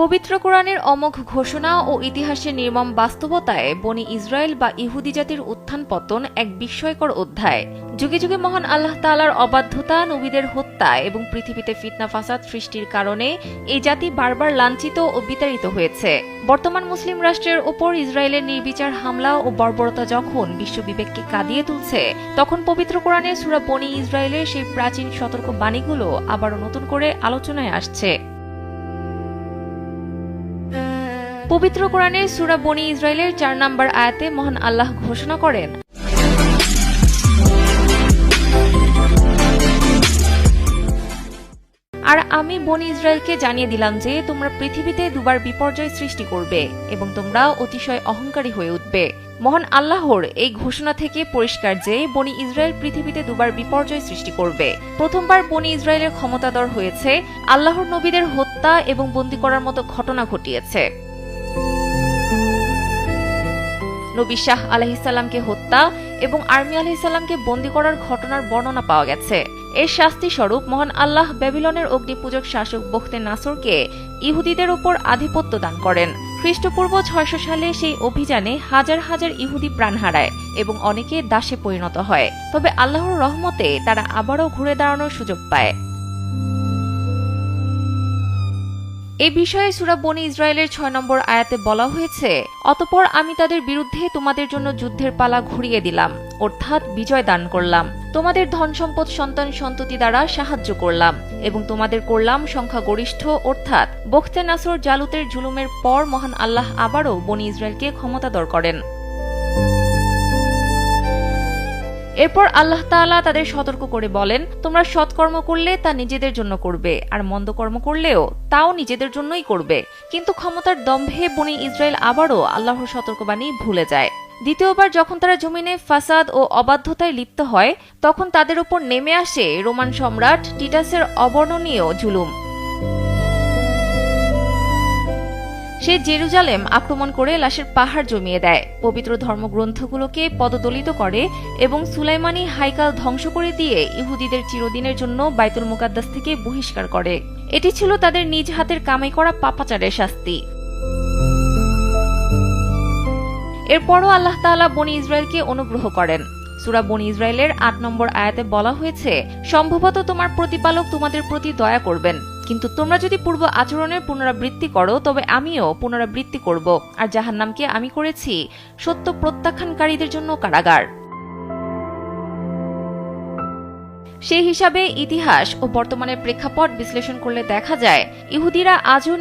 পবিত্র কোরআনের অমোঘ ঘোষণা ও ইতিহাসের নির্মম বাস্তবতায় বনি ইসরায়েল বা ইহুদি জাতির উত্থান পতন এক বিস্ময়কর অধ্যায়। যুগে যুগে মহান আল্লাহ তাআলার অবাধ্যতা, নবীদের হত্যা এবং পৃথিবীতে ফিতনা ফাসাদ সৃষ্টির কারণে এই জাতি বারবার লাঞ্ছিত ও বিতাড়িত হয়েছে। বর্তমান মুসলিম রাষ্ট্রের ওপর ইসরায়েলের নির্বিচার হামলা ও বর্বরতা যখন বিশ্ববিবেককে কাঁদিয়ে তুলছে, তখন পবিত্র কোরআনের সূরা বনি ইসরায়েলের সেই প্রাচীন সতর্ক বাণীগুলো আবারও নতুন করে আলোচনায় আসছে। পবিত্র কোরআনের সূরা বনি ইসরায়েলের ৪ নম্বর আয়াতে মহান আল্লাহ ঘোষণা করেন, আর আমি বনি ইসরায়েলকে জানিয়ে দিলাম যে তোমরা পৃথিবীতে দুবার বিপর্যয় সৃষ্টি করবে এবং তোমরা অতিশয় অহংকারী হয়ে উঠবে। মহান আল্লাহর এই ঘোষণা থেকে পরিষ্কার যে বনি ইসরায়েল পৃথিবীতে দুবার বিপর্যয় সৃষ্টি করবে। প্রথমবার বনি ইসরায়েলের ক্ষমতাধর হয়েছে, আল্লাহর নবীদের হত্যা এবং বন্দী করার মতো ঘটনা ঘটিয়েছে। নবী শাহ আলাইহিসসালামকে হত্যা এবং আর্মি আলাইহিসসালামকে বন্দী করার ঘটনার বর্ণনা পাওয়া গেছে। এর শাস্তি স্বরূপ মহান আল্লাহ ব্যাবিলনের অগ্নিপূজক শাসক বখতে নাসরকে ইহুদিদের উপর আধিপত্য দান করেন। খ্রিস্টপূর্ব ৬০০ সালে সেই অভিযানে হাজার হাজার ইহুদি প্রাণ হারায় এবং অনেকে দাসে পরিণত হয়। তবে আল্লাহর রহমতে তারা আবারও ঘুরে দাঁড়ানোর সুযোগ পায়। এই বিষয়ে সূরা বনি ইসরায়েলের ৬ নম্বর আয়াতে বলা হয়েছে, অতঃপর আমি তাদের বিরুদ্ধে তোমাদের জন্য যুদ্ধের পালা ঘুরিয়ে দিলাম, অর্থাৎ বিজয় দান করলাম, তোমাদের ধন সম্পদ সন্তান সন্ততি দ্বারা সাহায্য করলাম এবং তোমাদের করলাম সংখ্যা গরিষ্ঠ, অর্থাৎ বখতে নাসর জালুতের জুলুমের পর মহান আল্লাহ আবারও বনি ইসরায়েলকে ক্ষমতাধর করেন। এরপর আল্লাহ তাআলা তাদের সতর্ক করে বলেন, তোমরা সৎকর্ম করলে তা নিজেদের জন্য করবে, আর মন্দ কর্ম করলেও তাও নিজেদের জন্যই করবে। কিন্তু ক্ষমতার দম্ভে বনি ইসরায়েল আবারও আল্লাহর সতর্কবাণী ভুলে যায়। দ্বিতীয়বার যখন তারা জমিনে ফাসাদ ও অবাধ্যতায় লিপ্ত হয়, তখন তাদের উপর নেমে আসে রোমান সম্রাট টিটাসের অবর্ণনীয় জুলুম। সে জেরুজালেম আক্রমণ করে লাশের পাহাড় জমিয়ে দেয়, পবিত্র ধর্মগ্রন্থগুলোকে পদদলিত করে এবং সুলাইমানি হাইকাল ধ্বংস করে দিয়ে ইহুদিদের চিরদিনের জন্য বাইতুল মুকাদ্দাস থেকে বহিষ্কার করে। এটি ছিল তাদের নিজ হাতের কামাই করা পাপাচারের শাস্তি। এরপরও আল্লাহ তাআলা বনি ইসরায়েলকে অনুগ্রহ করেন। সূরা বনি ইসরায়েলের ৮ নম্বর আয়াতে বলা হয়েছে, সম্ভবত তোমার প্রতিপালক তোমাদের প্রতি দয়া করবেন, কিন্তু তোমরা যদি পূর্ব আচরণের পুনরাবৃত্তি করো তবে আমিও পুনরাবৃত্তি করব, আর জাহান্নামকে আমি করেছি সত্য প্রত্যাখ্যানকারীদের জন্য কারাগার। সেই হিসাবে ইতিহাস ও বর্তমানের প্রেক্ষাপট বিশ্লেষণ করলে দেখা যায়, ইহুদিরা আজও